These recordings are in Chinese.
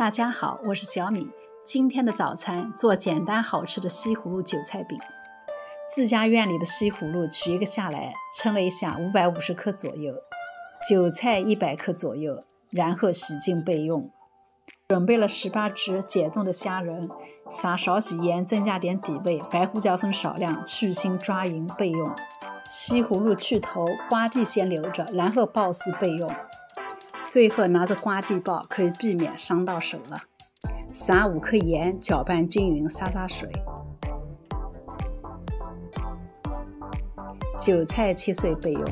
大家好，我是小米。今天的早餐做简单好吃的西葫芦韭菜饼。自家院里的西葫芦取一个下来，称了一下550克左右，韭菜100克左右，然后洗净备用。准备了18只解冻的虾仁，撒少许盐，增加点底味，白胡椒粉少量，去腥抓匀备用。西葫芦去头，瓜蒂先留着，然后刨丝备用。最后拿着瓜蒂刨，可以避免伤到手了。撒5克盐，搅拌均匀，洒水。韭菜切碎备用。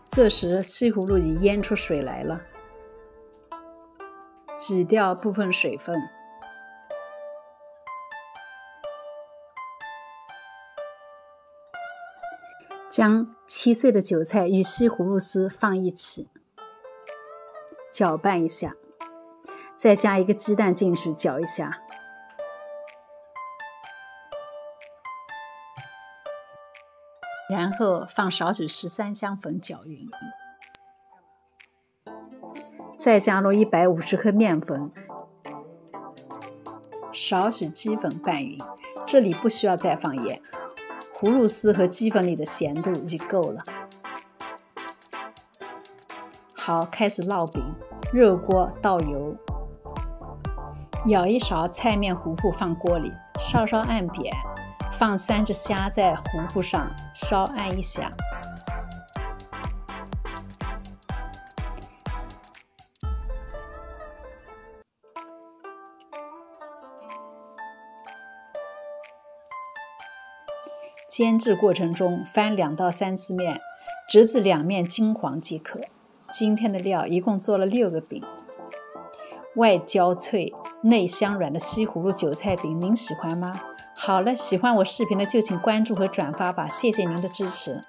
这时西葫芦已腌出水来了，挤掉部分水分。将切碎的韭菜与西葫芦丝放一起，搅拌一下，再加一个鸡蛋进去搅一下。然后放少许13香粉搅匀，再加入150克面粉，少许鸡粉拌匀，这里不需要再放盐。葫芦丝和鸡粉里的咸度已够了。好，开始烙饼。热锅倒油，舀一勺菜面糊糊放锅里，稍稍按扁，放3只虾在糊糊上，稍按一下。煎制过程中翻2到3次面，直至两面金黄即可。今天的料一共做了6个饼，外焦脆内香软的西葫芦韭菜饼，您喜欢吗？好了，喜欢我视频的就请关注和转发吧，谢谢您的支持。